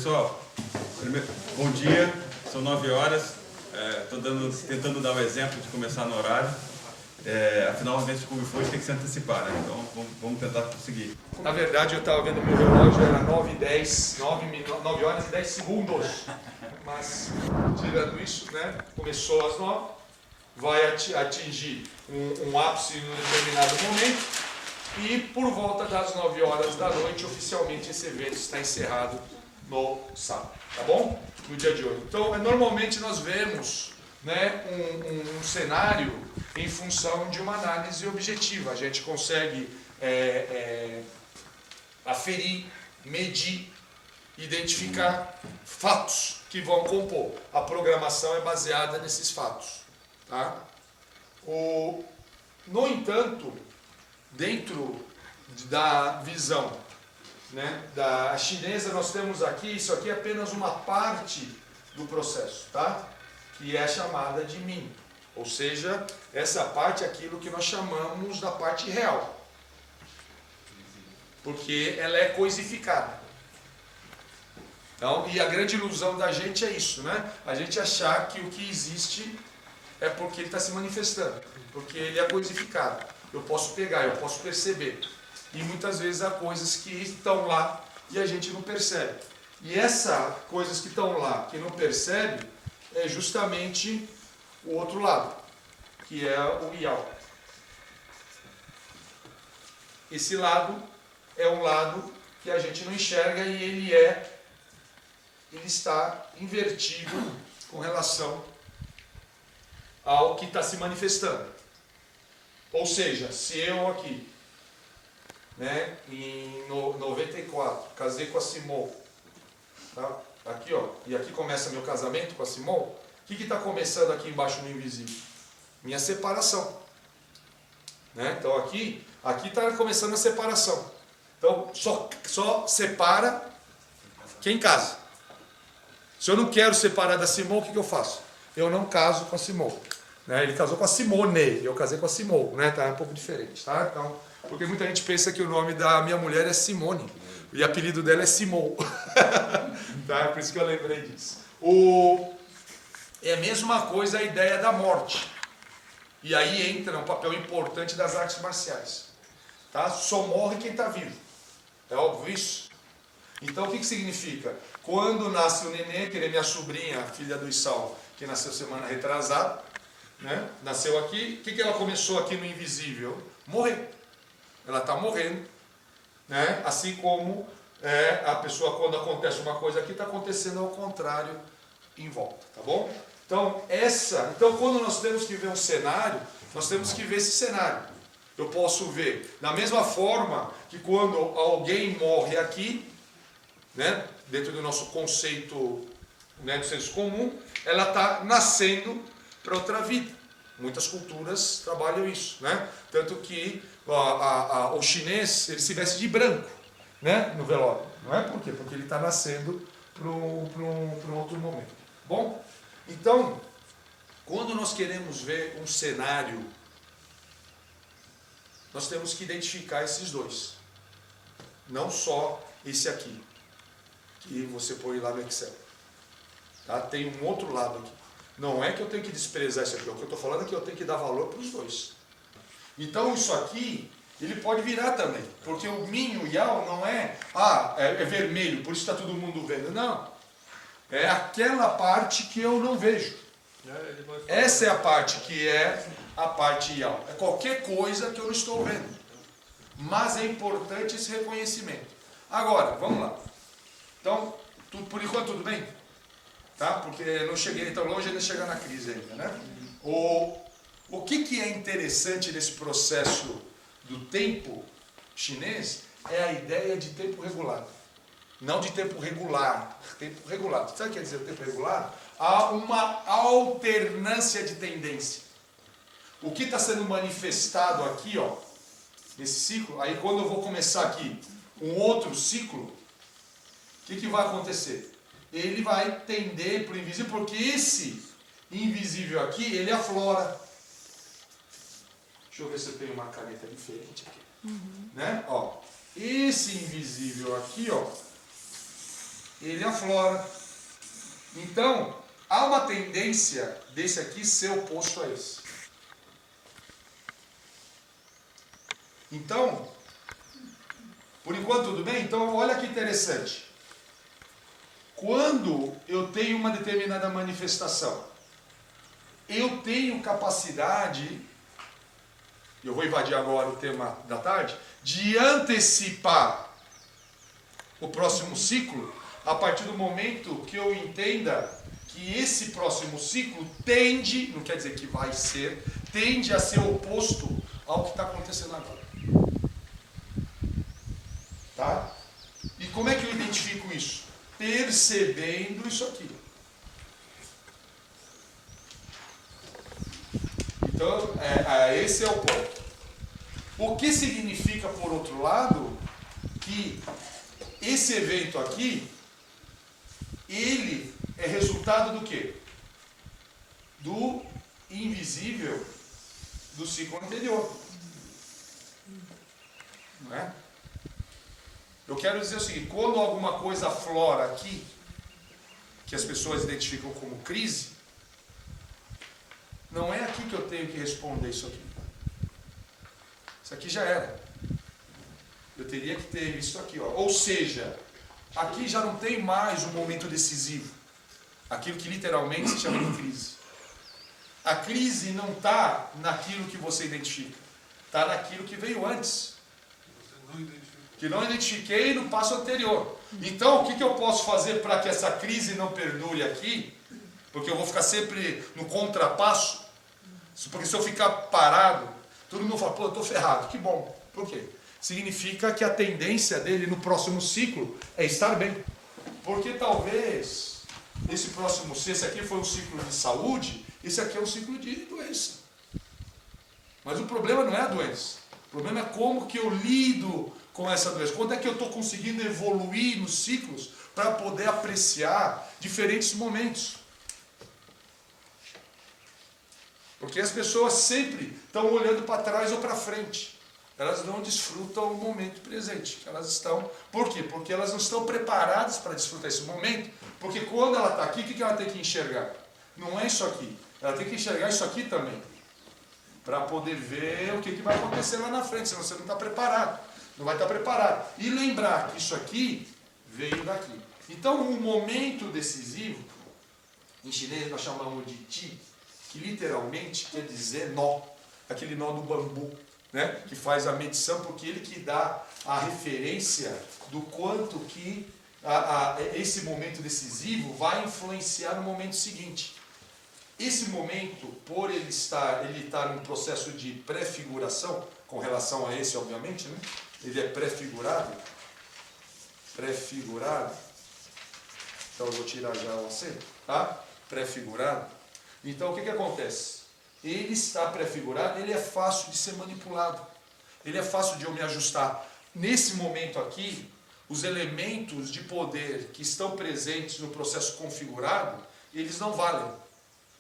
Pessoal, bom dia, são 9 horas, estou tentando dar o exemplo de começar no horário, afinal o evento de Kung Fu tem que se antecipar, né? Então vamos tentar conseguir. Na verdade eu estava vendo meu relógio, era 9 horas e 10 segundos, mas tirando isso, né, começou às 9, vai atingir um ápice em um determinado momento e por volta das 9 horas da noite oficialmente esse evento está encerrado no sábado, tá bom? No dia de hoje. Então, normalmente nós vemos, né, um cenário em função de uma análise objetiva. A gente consegue aferir, medir, identificar fatos que vão compor. A programação é baseada nesses fatos, tá? No entanto, dentro da visão, né, da chinesa, nós temos aqui, isso aqui é apenas uma parte do processo, tá? Que é chamada de Min, ou seja, essa parte é aquilo que nós chamamos da parte real, porque ela é coisificada. Então, e a grande ilusão da gente é isso, né? A gente achar que o que existe é porque ele está se manifestando, porque ele é coisificado. Eu posso pegar, eu posso perceber. E muitas vezes há coisas que estão lá e a gente não percebe. E essas coisas que estão lá, que não percebe, é justamente o outro lado, que é o Yao. Esse lado é um lado que a gente não enxerga e ele está invertido com relação ao que está se manifestando. Ou seja, se eu aqui, né, em 94, casei com a Simone, tá? Aqui, ó, e aqui começa meu casamento com a Simone, o que está começando aqui embaixo no invisível? Minha separação. Né? Então aqui está começando a separação. Então só separa quem casa. Se eu não quero separar da Simone, o que eu faço? Eu não caso com a Simone. Né? Ele casou com a Simone, eu casei com a Simone, né? Tá um pouco diferente, tá? Então, porque muita gente pensa que o nome da minha mulher é Simone e o apelido dela é Simone. Tá? Por isso que eu lembrei disso. É a mesma coisa a ideia da morte. E aí entra um papel importante das artes marciais. Tá? Só morre quem está vivo. É óbvio isso? Então o que significa? Quando nasce o nenê, que é minha sobrinha, filha do Issal, que nasceu semana retrasada, né? Nasceu aqui, o que ela começou aqui no invisível? Morrer. Ela está morrendo, né? Assim como a pessoa, quando acontece uma coisa aqui, está acontecendo ao contrário em volta, tá bom? Então quando nós temos que ver um cenário, nós temos que ver esse cenário. Eu posso ver da mesma forma que quando alguém morre aqui, né? Dentro do nosso conceito, né, do senso comum, ela está nascendo para outra vida. Muitas culturas trabalham isso, né? Tanto que o chinês, ele se veste de branco, né, no velório. Não é por quê? Porque ele está nascendo para um outro momento. Bom, então, quando nós queremos ver um cenário, nós temos que identificar esses dois. Não só esse aqui, que você põe lá no Excel. Tá? Tem um outro lado aqui. Não é que eu tenho que desprezar isso aqui, o que eu estou falando é que eu tenho que dar valor para os dois. Então isso aqui, ele pode virar também, porque o Min e o Yao não é vermelho, por isso está todo mundo vendo. Não, é aquela parte que eu não vejo. Essa é a parte que é a parte Yao. É qualquer coisa que eu não estou vendo. Mas é importante esse reconhecimento. Agora, vamos lá. Então, por enquanto tudo bem? Tá? Porque não cheguei tão longe de chegar na crise ainda, né? O que é interessante nesse processo do tempo chinês é a ideia de tempo regular. Não de tempo regular. Tempo regular. Sabe o que quer dizer tempo regular? Há uma alternância de tendência. O que está sendo manifestado aqui, ó, nesse ciclo, aí quando eu vou começar aqui um outro ciclo, o que vai acontecer? Ele vai tender para o invisível, porque esse invisível aqui, ele aflora. Deixa eu ver se eu tenho uma caneta diferente aqui. Né? Ó, esse invisível aqui, ó, ele aflora. Então, há uma tendência desse aqui ser oposto a esse. Então, por enquanto tudo bem? Então, olha que interessante. Quando eu tenho uma determinada manifestação, eu tenho capacidade, eu vou invadir agora o tema da tarde, de antecipar o próximo ciclo, a partir do momento que eu entenda que esse próximo ciclo tende, não quer dizer que vai ser, tende a ser oposto ao que está acontecendo agora. Tá? E como é que eu identifico isso? Percebendo isso aqui. Então, esse é o ponto. O que significa, por outro lado, que esse evento aqui, ele é resultado do quê? Do invisível do ciclo anterior. Não é? Eu quero dizer o seguinte, quando alguma coisa aflora aqui, que as pessoas identificam como crise, não é aqui que eu tenho que responder isso aqui. Isso aqui já era. Eu teria que ter visto aqui, ó. Ou seja, aqui já não tem mais um momento decisivo. Aquilo que literalmente se chama de crise. A crise não está naquilo que você identifica. Está naquilo que veio antes. Que não identifiquei no passo anterior. Então, o que eu posso fazer para que essa crise não perdure aqui? Porque eu vou ficar sempre no contrapasso. Porque se eu ficar parado, todo mundo fala, pô, eu estou ferrado. Que bom. Por quê? Significa que a tendência dele no próximo ciclo é estar bem. Porque talvez esse próximo, se esse aqui foi um ciclo de saúde, esse aqui é um ciclo de doença. Mas o problema não é a doença. O problema é como que eu lido com essa doença. Quando é que eu estou conseguindo evoluir nos ciclos para poder apreciar diferentes momentos. Porque as pessoas sempre estão olhando para trás ou para frente. Elas não desfrutam o momento presente. Elas estão... Por quê? Porque elas não estão preparadas para desfrutar esse momento. Porque quando ela está aqui, o que ela tem que enxergar? Não é isso aqui. Ela tem que enxergar isso aqui também. Para poder ver o que vai acontecer lá na frente. Senão você não está preparado. Não vai estar preparado. E lembrar que isso aqui veio daqui. Então, um momento decisivo, em chinês nós chamamos de ti, que literalmente quer dizer nó. Aquele nó do bambu. Né, que faz a medição, porque ele que dá a referência do quanto que esse momento decisivo vai influenciar no momento seguinte. Esse momento, por ele estar num processo de prefiguração, com relação a esse, obviamente, né, ele é prefigurado, então eu vou tirar já o acento, tá? Prefigurado. Então o que acontece? Ele está prefigurado, ele é fácil de ser manipulado. Ele é fácil de eu me ajustar. Nesse momento aqui, os elementos de poder que estão presentes no processo configurado, eles não valem.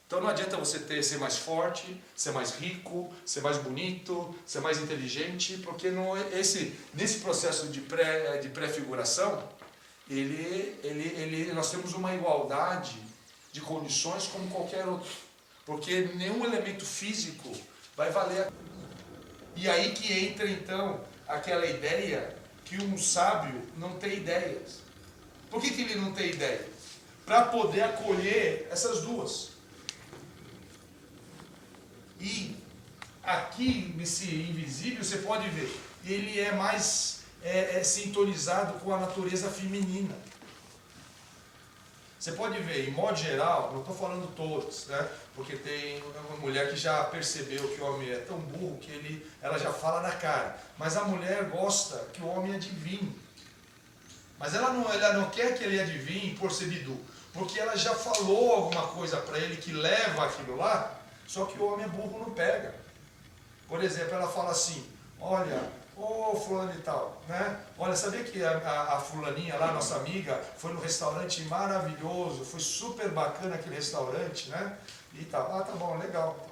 Então não adianta você ser mais forte, ser mais rico, ser mais bonito, ser mais inteligente, porque nesse processo de prefiguração, nós temos uma igualdade de condições como qualquer outro. Porque nenhum elemento físico vai valer. E aí que entra então aquela ideia que um sábio não tem ideias. Por que ele não tem ideia? Para poder acolher essas duas. E aqui nesse invisível você pode ver, ele é mais sintonizado com a natureza feminina. Você pode ver, em modo geral, não estou falando todos, né? Porque tem uma mulher que já percebeu que o homem é tão burro que ela já fala na cara. Mas a mulher gosta que o homem adivinhe. Mas ela não quer que ele adivinhe por ser bidu. Porque ela já falou alguma coisa para ele que leva aquilo lá, só que o homem é burro, não pega. Por exemplo, ela fala assim, olha... Ô, fulano e tal, né? Olha, sabia que a fulaninha lá, nossa amiga, foi num restaurante maravilhoso, foi super bacana aquele restaurante, né? E tal, tá bom, legal.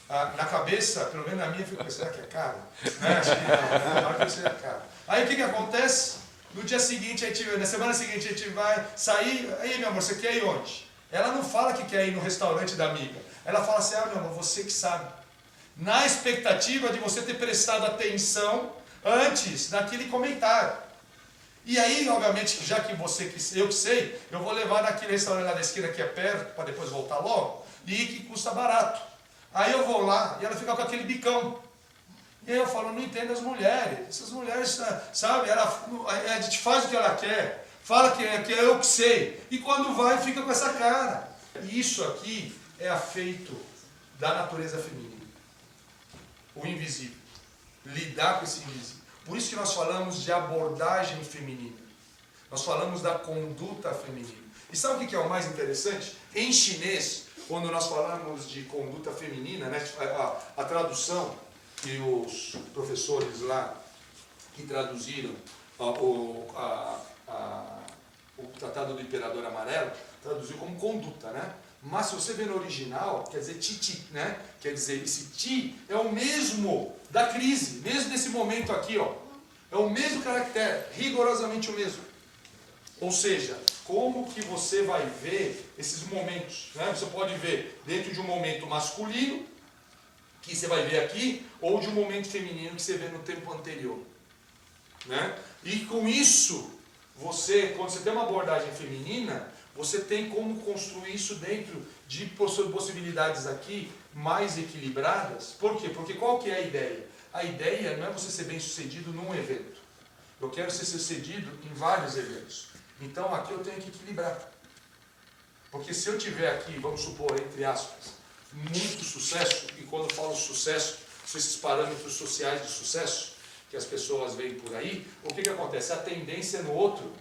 Na cabeça, pelo menos na minha, fica, será que é caro? Né? Acho que não, né? Será que é caro? Aí o que acontece? No dia seguinte, na semana seguinte a gente vai sair. Aí, meu amor, você quer ir onde? Ela não fala que quer ir no restaurante da amiga. Ela fala assim, meu amor, você que sabe. Na expectativa de você ter prestado atenção antes daquele comentário. E aí, obviamente, já que eu que sei, eu vou levar naquele restaurante lá da esquina que é perto, para depois voltar logo, e que custa barato. Aí eu vou lá e ela fica com aquele bicão. E aí eu falo, não entendo as mulheres. Essas mulheres, sabe, a gente faz o que ela quer, fala que é eu que sei. E quando vai, fica com essa cara. E isso aqui é afeito da natureza feminina. O invisível. Lidar com esse invisível. Por isso que nós falamos de abordagem feminina. Nós falamos da conduta feminina. E sabe o que é o mais interessante? Em chinês, quando nós falamos de conduta feminina, né, a tradução que os professores lá que traduziram o Tratado do Imperador Amarelo, traduziu como conduta, né? Mas se você vê no original, quer dizer ti, né? Quer dizer, esse ti é o mesmo da crise, mesmo desse momento aqui, ó. É o mesmo caractere, rigorosamente o mesmo. Ou seja, como que você vai ver esses momentos, né? Você pode ver dentro de um momento masculino, que você vai ver aqui, ou de um momento feminino que você vê no tempo anterior, né? E com isso, quando você tem uma abordagem feminina, você tem como construir isso dentro de possibilidades aqui mais equilibradas. Por quê? Porque qual que é a ideia? A ideia não é você ser bem sucedido num evento. Eu quero ser sucedido em vários eventos. Então aqui eu tenho que equilibrar. Porque se eu tiver aqui, vamos supor, entre aspas, muito sucesso, e quando eu falo sucesso, são esses parâmetros sociais de sucesso que as pessoas veem por aí, o que acontece? A tendência no outro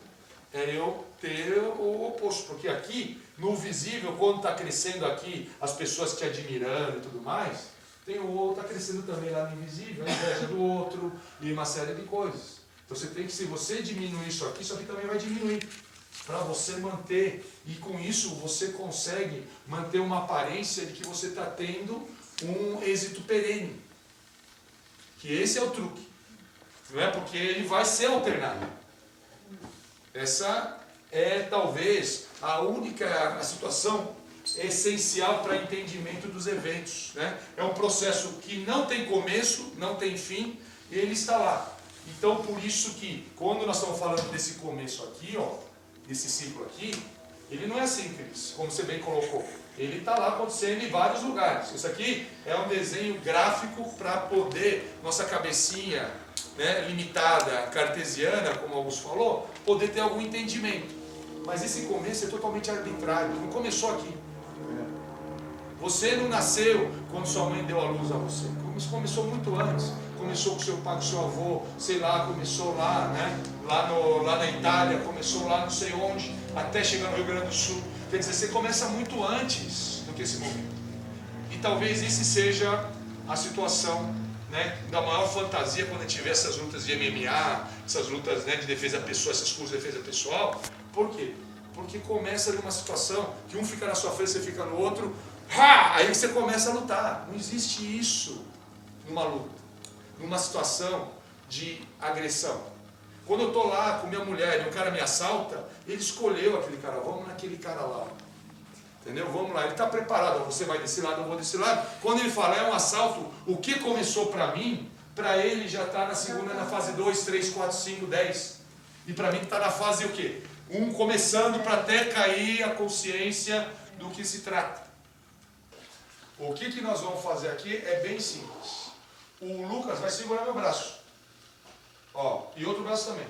é eu ter o oposto, porque aqui, no visível, quando está crescendo aqui, as pessoas te admirando e tudo mais, tem o outro, está crescendo também lá no invisível, a inveja do outro, e uma série de coisas. Então você tem que, se você diminuir isso aqui também vai diminuir, para você manter, e com isso você consegue manter uma aparência de que você está tendo um êxito perene. Que esse é o truque, não é? Porque ele vai ser alternado. Essa é talvez a única situação essencial para entendimento dos eventos, né? É um processo que não tem começo, não tem fim, e ele está lá. Então por isso que quando nós estamos falando desse começo aqui, ó, desse ciclo aqui, ele não é simples, como você bem colocou. Ele está lá acontecendo em vários lugares. Isso aqui é um desenho gráfico para poder, nossa cabecinha, né, limitada, cartesiana, como Augusto falou, poder ter algum entendimento. Mas esse começo é totalmente arbitrário, não começou aqui. Você não nasceu quando sua mãe deu a luz a você. Isso começou muito antes. Começou com seu pai, com seu avô, sei lá, começou lá, né? Lá na Itália, começou lá não sei onde, até chegar no Rio Grande do Sul. Quer dizer, você começa muito antes do que esse momento. E talvez esse seja a situação, né, da maior fantasia quando a gente vê essas lutas de MMA, essas lutas, né, de defesa pessoal, essas cursos de defesa pessoal. Por quê? Porque começa numa situação que um fica na sua frente, você fica no outro, aí você começa a lutar. Não existe isso numa luta, numa situação de agressão. Quando eu estou lá com minha mulher e um cara me assalta, ele escolheu aquele cara, vamos naquele cara lá. Entendeu? Vamos lá, ele está preparado, você vai desse lado, eu vou desse lado. Quando ele fala, é um assalto, o que começou para mim, para ele já está na segunda, na fase 2, 3, 4, 5, 10. E para mim está na fase o quê? 1 começando para até cair a consciência do que se trata. O que nós vamos fazer aqui é bem simples. O Lucas vai segurar meu braço. Ó, e outro braço também.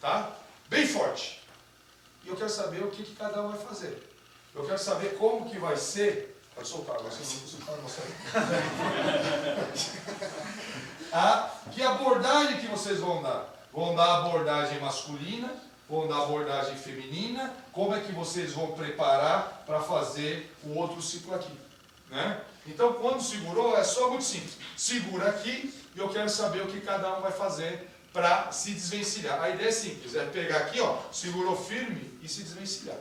Tá? Bem forte. E eu quero saber o que cada um vai fazer. Eu quero saber como que vai ser. Pode soltar, agora você não pode mostrar. Que abordagem que vocês vão dar? Vão dar abordagem masculina, vão dar abordagem feminina. Como é que vocês vão preparar para fazer o outro ciclo aqui? Né? Então, quando segurou, é só muito simples. Segura aqui e eu quero saber o que cada um vai fazer para se desvencilhar. A ideia é simples, é pegar aqui, ó, segurou firme e se desvencilhar.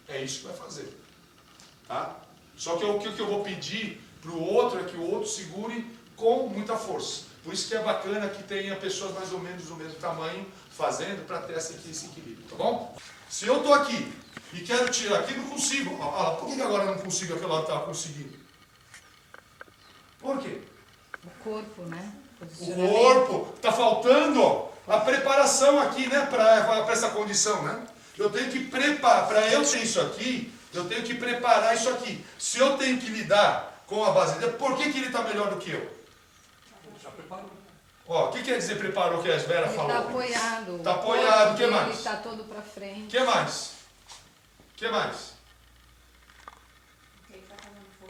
É isso que vai fazer. Tá? Só que o que eu vou pedir para o outro é que o outro segure com muita força. Por isso que é bacana que tenha pessoas mais ou menos do mesmo tamanho fazendo para ter esse equilíbrio, tá bom? Se eu estou aqui e quero tirar aqui, não consigo. Por que agora eu não consigo, aquela hora estava conseguindo? Por quê? O corpo, né? O corpo. Está faltando a preparação aqui, né? Para essa condição, né? Eu tenho que preparar. Para eu ter isso aqui, eu tenho que preparar isso aqui. Se eu tenho que lidar com a base dele, por que ele está melhor do que eu? Já preparou. Ó, o que quer dizer preparou, que a Vera falou? Ele está apoiado. Está apoiado, o que mais? Ele está todo para frente. O que mais? O que mais?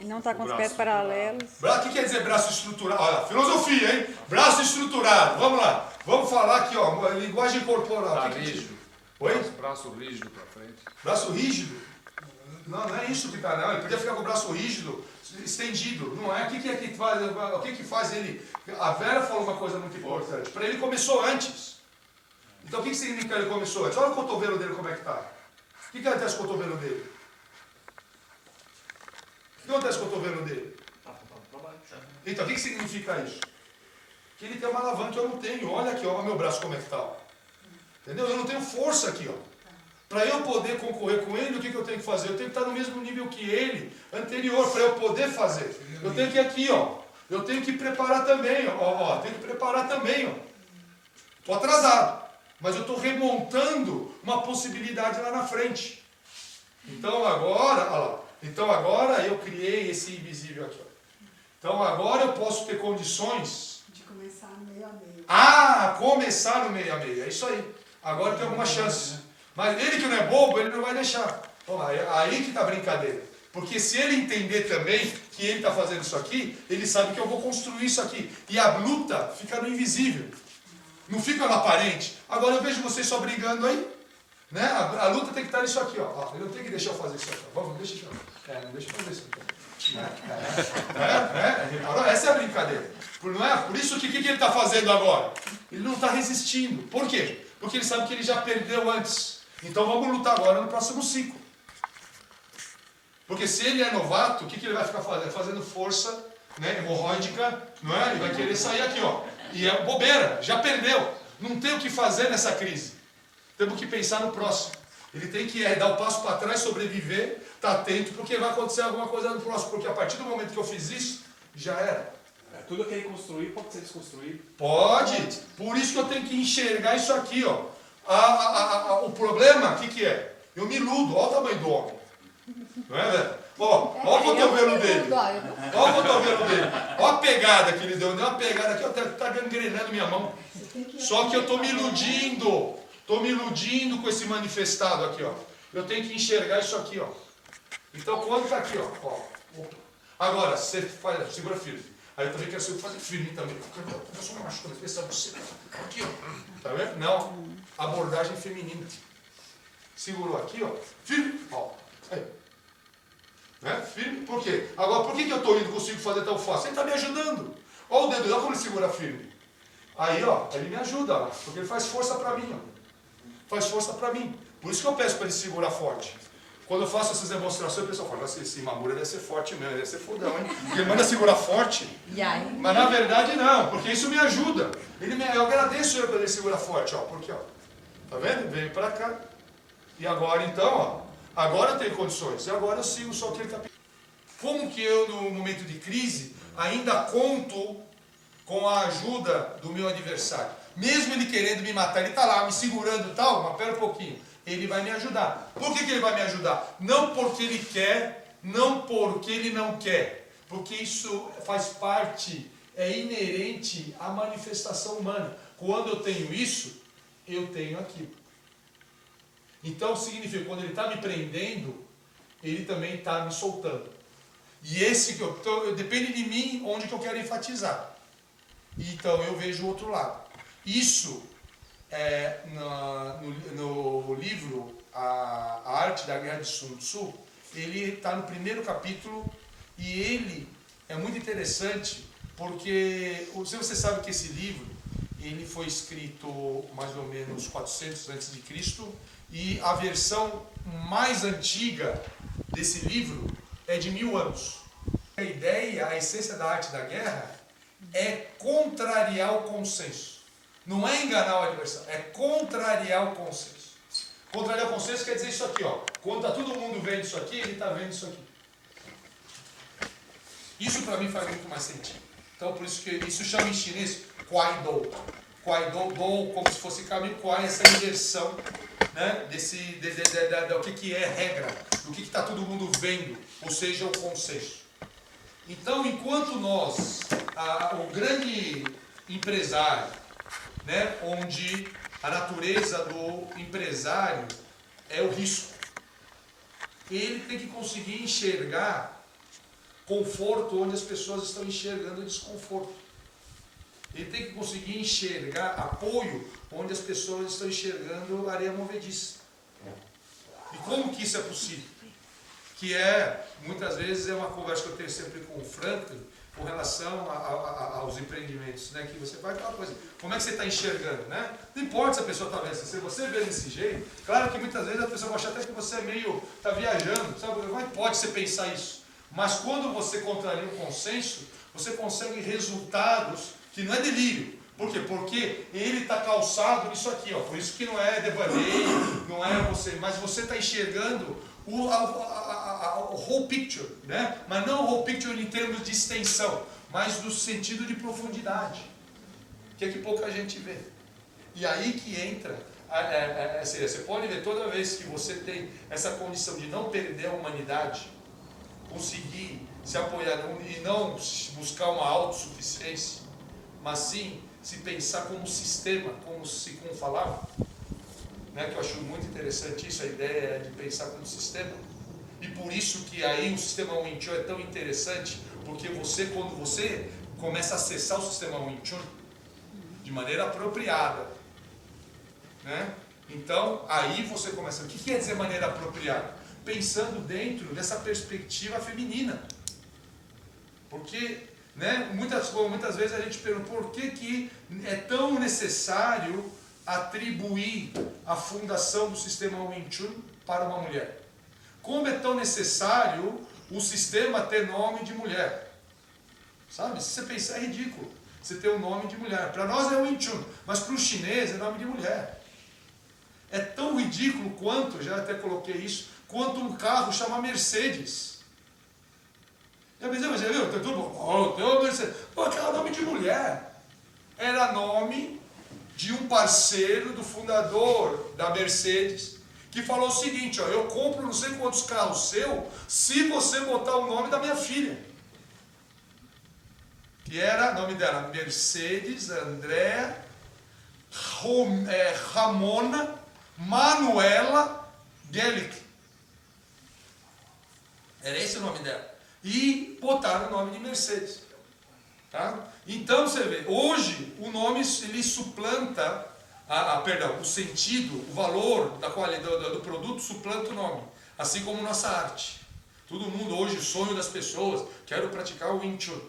E não está com os pés paralelos. O que quer dizer braço estruturado? Olha, filosofia, hein? Braço estruturado. Vamos lá. Vamos falar aqui, ó, linguagem corporal. Tá rígido. Oi? Braço rígido para frente. Braço rígido? Não, não é isso que está, não. Ele podia ficar com o braço rígido, estendido. Não é? O que faz ele? A Vera falou uma coisa muito importante. Para ele começou antes. Então o que significa ele começou antes? Olha o cotovelo dele como é que está. O que acontece com o cotovelo dele? O que acontece com o cotovelo dele? Então, o que significa isso? Que ele tem uma alavanca que eu não tenho. Olha aqui, olha meu braço como é que está. Entendeu? Eu não tenho força aqui, ó. Para eu poder concorrer com ele, o que eu tenho que fazer? Eu tenho que estar no mesmo nível que ele, anterior, para eu poder fazer. Eu tenho que ir aqui, ó. Eu tenho que preparar também, ó. Tenho que preparar também, ó. Estou atrasado, mas eu estou remontando uma possibilidade lá na frente. Então agora, olha lá. Então agora eu criei esse invisível aqui, ó. Então agora eu posso ter condições de começar no meio a meio. Começar no meio a meio. É isso aí. Agora tem alguma chance. Mas ele que não é bobo, ele não vai deixar. Aí que está a brincadeira. Porque se ele entender também que ele está fazendo isso aqui, ele sabe que eu vou construir isso aqui. E a luta fica no invisível. Não fica no aparente. Agora eu vejo vocês só brigando aí. Né? A luta tem que estar nisso aqui, ó. Ele não tem que deixar eu fazer isso aqui. Vamos, deixa eu fazer. Não deixa eu fazer isso aqui. Essa é a brincadeira. Não é? Por isso que o que ele está fazendo agora? Ele não está resistindo. Por quê? Porque ele sabe que ele já perdeu antes. Então vamos lutar agora no próximo ciclo. Porque se ele é novato, o que ele vai ficar fazendo? Fazendo força, né, hemorróidica, não é? Ele vai querer sair aqui, ó. E é bobeira, já perdeu. Não tem o que fazer nessa crise. Temos que pensar no próximo. Ele tem que dar o passo para trás, sobreviver, estar atento, porque vai acontecer alguma coisa no próximo. Porque a partir do momento que eu fiz isso, já era. Tudo que ele construir pode ser desconstruído. Pode. Por isso que eu tenho que enxergar isso aqui, ó. O problema, o que é? Eu me iludo. Olha o tamanho do homem. Não é, velho? Olha o cotovelo dele. Olha o cotovelo dele. Olha a pegada que ele deu. Deu uma pegada aqui, está gangrenando minha mão. Só que eu estou me iludindo. Estou me iludindo com esse manifestado aqui, ó. Eu tenho que enxergar isso aqui, ó. Então, quando está aqui, ó. Agora, você faz, segura firme. Aí eu também quero fazer firme também. Eu sou macho, também pensar você. Aqui, ó. Tá vendo? Não. Abordagem feminina. Segurou aqui, ó. Firme. Ó. Aí. Né? Firme. Por quê? Agora, por que eu estou indo e consigo fazer tão fácil? Ele está me ajudando. Olha o dedo, olha como ele segura firme. Aí, ó, ele me ajuda, ó, porque ele faz força para mim, ó. Faz força para mim. Por isso que eu peço para ele segurar forte. Quando eu faço essas demonstrações, o pessoal fala, esse Mamura deve ser forte mesmo, deve ser fodão, hein? Porque ele manda segurar forte. Mas na verdade não, porque isso me ajuda. Eu agradeço ele para ele segurar forte, ó. Porque, ó, tá vendo? Veio para cá. E agora então, ó, agora eu tenho condições. E agora eu sigo só o que ele está pedindo. Como que eu, no momento de crise, ainda conto com a ajuda do meu adversário? Mesmo ele querendo me matar, ele está lá me segurando e tal, mas pera um pouquinho. Ele vai me ajudar. Por que ele vai me ajudar? Não porque ele quer, não porque ele não quer. Porque isso faz parte, é inerente à manifestação humana. Quando eu tenho isso, eu tenho aquilo. Então significa que quando ele está me prendendo, ele também está me soltando. E esse que depende de mim onde que eu quero enfatizar. Então eu vejo o outro lado. Isso no livro A Arte da Guerra de Sun Tzu, ele está no primeiro capítulo e ele é muito interessante porque você sabe que esse livro ele foi escrito mais ou menos 400 a.C. e a versão mais antiga desse livro é de 1000 anos. A ideia, a essência da arte da guerra é contrariar o consenso. Não é enganar o adversário, é contrariar o consenso. Contrariar o consenso quer dizer isso aqui, ó. Quando está todo mundo vendo isso aqui, ele está vendo isso aqui. Isso para mim faz muito mais sentido. Então por isso que isso chama em chinês Kuai-Do. Kuai-Do, como se fosse caminho, Kuai, essa inversão, né, do que é regra, do que está todo mundo vendo, ou seja, o consenso. Então, enquanto nós, o grande empresário, né, onde a natureza do empresário é o risco, ele tem que conseguir enxergar conforto onde as pessoas estão enxergando desconforto. Ele tem que conseguir enxergar apoio onde as pessoas estão enxergando areia movediça. E como que isso é possível? Que muitas vezes, é uma conversa que eu tenho sempre com o Franklin, com relação aos empreendimentos, né? Que você vai aquela coisa, como é que você está enxergando, né? Não importa se a pessoa está vendo, se você vê desse jeito, claro que muitas vezes a pessoa vai achar até que você está viajando, sabe? Não pode você pensar isso. Mas quando você contraria o consenso, você consegue resultados que não é delírio. Por quê? Porque ele está calçado nisso aqui, ó. Por isso que não é devaneio, não é você, mas você está enxergando o whole picture, né? Mas não o whole picture em termos de extensão, mas no sentido de profundidade, que é que pouca gente vê. E aí que entra, você pode ver toda vez que você tem essa condição de não perder a humanidade, conseguir se apoiar e não buscar uma autossuficiência, mas sim se pensar como sistema, como falava, né, que eu acho muito interessante isso, a ideia de pensar como sistema. E por isso que aí o sistema Wing Chun é tão interessante, porque quando você começa a acessar o sistema Wing Chun de maneira apropriada, né, então aí você começa, o que quer dizer maneira apropriada? Pensando dentro dessa perspectiva feminina. Porque, né, muitas vezes a gente pergunta por que é tão necessário atribuir a fundação do sistema Wing Chun para uma mulher. Como é tão necessário o sistema ter nome de mulher. Sabe? Se você pensar, é ridículo você ter um nome de mulher. Para nós é Wing Chun, mas para o chinês é nome de mulher. É tão ridículo quanto, já até coloquei isso, quanto um carro chama Mercedes. Já pensou, você viu? Tem uma Mercedes. Pô, aquele é nome de mulher. Era nome de um parceiro do fundador da Mercedes, que falou o seguinte, ó, eu compro não sei quantos carros seu, se você botar o nome da minha filha. Que era, o nome dela, Mercedes, Andréa, Ramona, Manuela Gellick. Era esse o nome dela. E botaram o nome de Mercedes. Tá? Então você vê, hoje o nome ele suplanta, o sentido, o valor da qualidade do produto suplanta o nome. Assim como nossa arte. Todo mundo hoje, o sonho das pessoas, quero praticar o Wing Chun.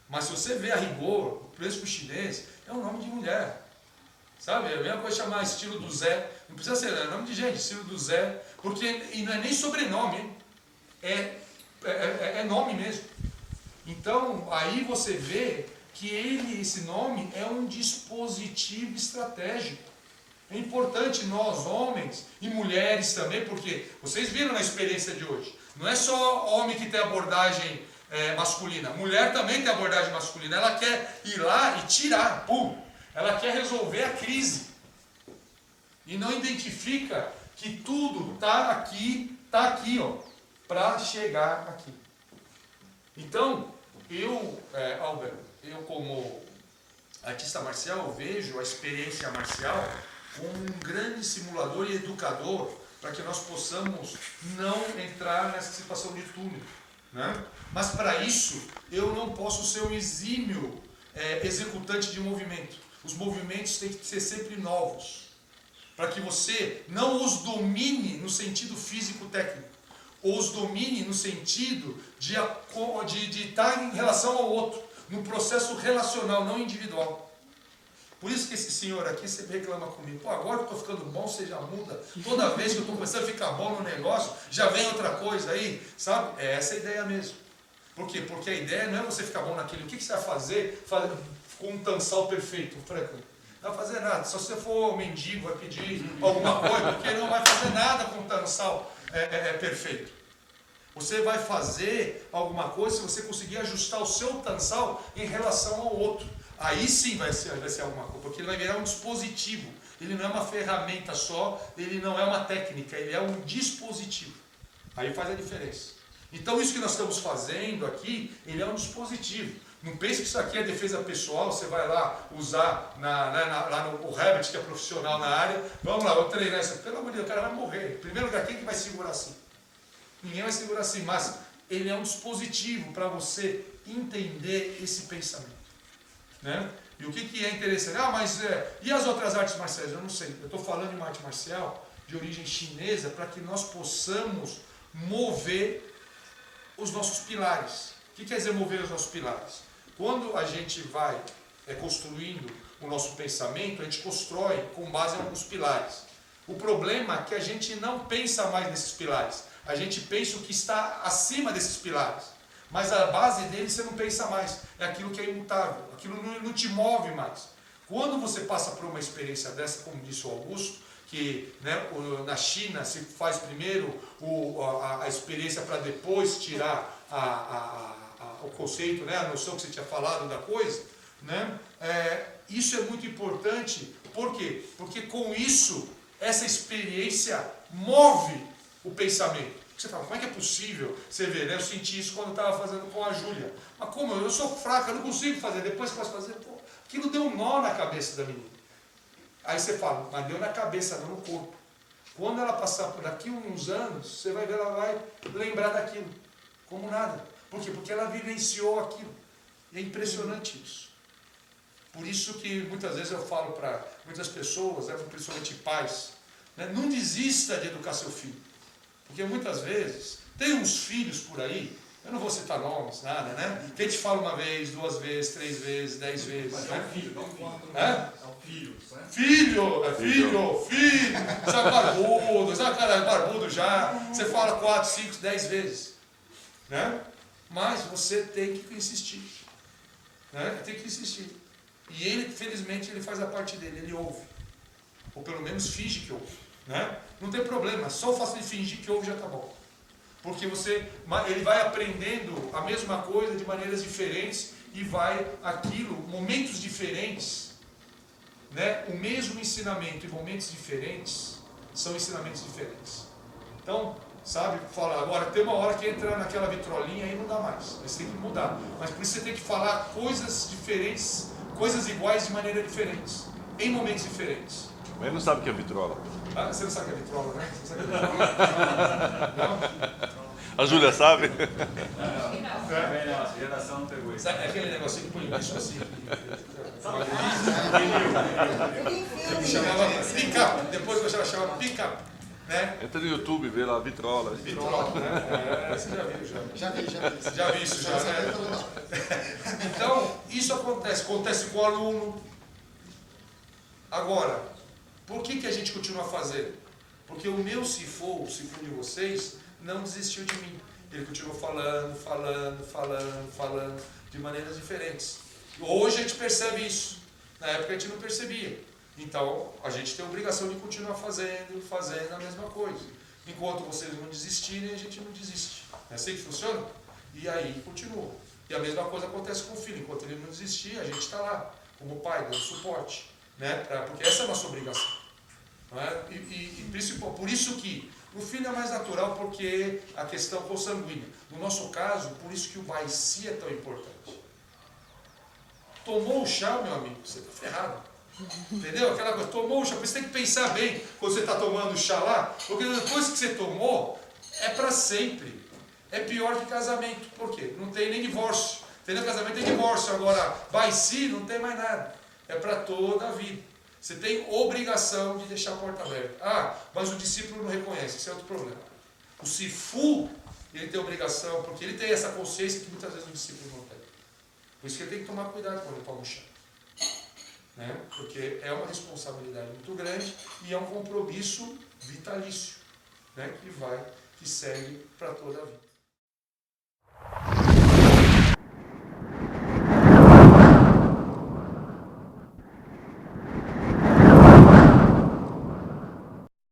Mas se você vê a rigor, o preço chinês é um nome de mulher. Sabe? É a mesma coisa chamar estilo do Zé. Não precisa ser, é nome de gente, estilo do Zé. E não é nem sobrenome, hein? É nome mesmo. Então, aí você vê que esse nome é um dispositivo estratégico. É importante nós, homens e mulheres também, porque vocês viram na experiência de hoje, não é só homem que tem abordagem masculina, mulher também tem abordagem masculina, ela quer ir lá e tirar, pum, ela quer resolver a crise. E não identifica que tudo está aqui, ó, para chegar aqui. Então, Albert, eu como artista marcial, eu vejo a experiência marcial como um grande simulador e educador para que nós possamos não entrar nessa situação de túnel, né? Mas para isso, eu não posso ser um exímio executante de movimento. Os movimentos têm que ser sempre novos, para que você não os domine no sentido físico-técnico, ou os domine no sentido de estar em relação ao outro, no processo relacional, não individual. Por isso que esse senhor aqui sempre reclama comigo. Pô, agora que eu estou ficando bom, você já muda. Toda vez que eu estou começando a ficar bom no negócio, já vem outra coisa aí, sabe? É essa a ideia mesmo. Por quê? Porque a ideia não é você ficar bom naquilo. O que você vai fazer com um tansal perfeito, Franco? Não vai fazer nada. Se você for mendigo, vai pedir alguma coisa, porque não vai fazer nada com um tansal perfeito. Você vai fazer alguma coisa se você conseguir ajustar o seu tansal em relação ao outro. Aí sim vai ser alguma coisa, porque ele vai virar um dispositivo. Ele não é uma ferramenta só, ele não é uma técnica, ele é um dispositivo. Aí faz a diferença. Então isso que nós estamos fazendo aqui, ele é um dispositivo. Não pense que isso aqui é defesa pessoal, você vai lá usar lá no Herbert, que é profissional na área, vamos lá, vou treinar isso. Pelo amor de Deus, o cara vai morrer. Em primeiro lugar, quem que vai segurar assim? Ninguém vai segurar assim, mas ele é um dispositivo para você entender esse pensamento. Né? E o que é interessante? E as outras artes marciais? Eu não sei. Eu estou falando de uma arte marcial de origem chinesa para que nós possamos mover os nossos pilares. O que quer dizer mover os nossos pilares? Quando a gente vai construindo o nosso pensamento, a gente constrói com base em alguns pilares. O problema é que a gente não pensa mais nesses pilares. A gente pensa o que está acima desses pilares. Mas a base dele você não pensa mais. É aquilo que é imutável. Aquilo não te move mais. Quando você passa por uma experiência dessa, como disse o Augusto, que na China se faz primeiro a experiência para depois tirar o conceito, a noção que você tinha falado da coisa, isso é muito importante. Por quê? Porque com isso, essa experiência move o pensamento. Você fala, como é que é possível? Você vê, eu senti isso quando eu estava fazendo com a Júlia. Mas como? Eu sou fraca, eu não consigo fazer. Depois que eu posso fazer, aquilo deu um nó na cabeça da menina. Aí você fala, mas deu na cabeça, não no corpo. Quando ela passar por daqui uns anos, você vai ver, ela vai lembrar daquilo. Como nada. Por quê? Porque ela vivenciou aquilo. E é impressionante isso. Por isso que muitas vezes eu falo para muitas pessoas, principalmente pais, não desista de educar seu filho. Porque muitas vezes, tem uns filhos por aí, eu não vou citar nomes, nada, que a gente fala uma vez, 2 vezes, 3 vezes, 10 vezes. Mas é um filho, não um filho. É um filho, filho. Você é barbudo, você é cara barbudo já. Você fala 4, 5, 10 vezes. Mas você tem que insistir. Tem que insistir. E ele, felizmente, ele faz a parte dele, ele ouve. Ou pelo menos finge que ouve. Não tem problema, só o fato de fingir que ouve já está bom. Porque ele vai aprendendo a mesma coisa de maneiras diferentes e vai momentos diferentes, o mesmo ensinamento em momentos diferentes são ensinamentos diferentes. Então, fala, agora tem uma hora que entra naquela vitrolinha e não dá mais, você tem que mudar. Mas por isso você tem que falar coisas diferentes, coisas iguais de maneira diferentes, em momentos diferentes. Mas ele não sabe o que é vitrola. Você não sabe o que é vitrola, né? Você não sabe o que é vitrola? Não? A Júlia sabe? Não, a geração não pegou isso. Sabe aquele negocinho que põe o disco assim? Que chamava pick-up. Depois eu chamava pick-up. Entra no YouTube, vê lá, vitrola. Vitrola, você já viu, já. Já vi isso, já, Então, isso acontece com o aluno. Agora, por que a gente continua fazendo? Porque o meu Sifu, o Sifu de vocês, não desistiu de mim. Ele continuou falando, de maneiras diferentes. Hoje a gente percebe isso. Na época a gente não percebia. Então, a gente tem a obrigação de continuar fazendo a mesma coisa. Enquanto vocês não desistirem, a gente não desiste. É assim que funciona? E aí continua. E a mesma coisa acontece com o filho. Enquanto ele não desistir, a gente está lá, como pai, dando suporte. Porque essa é a nossa obrigação. Por isso que o filho é mais natural, porque a questão consanguínea. No nosso caso, por isso que o Baici é tão importante. Tomou o chá, meu amigo, você está ferrado. Entendeu? Aquela coisa, tomou o chá, você tem que pensar bem quando você está tomando o chá lá, porque depois que você tomou, é para sempre. É pior que casamento. Por quê? Não tem nem divórcio. Entendeu? Casamento tem divórcio. Agora, Baici não tem mais nada. É para toda a vida. Você tem obrigação de deixar a porta aberta. Mas o discípulo não reconhece, isso é outro problema. O Sifu, ele tem obrigação, porque ele tem essa consciência que muitas vezes o discípulo não tem. Por isso que ele tem que tomar cuidado quando ele toma o chá. Porque é uma responsabilidade muito grande e é um compromisso vitalício, que segue para toda a vida.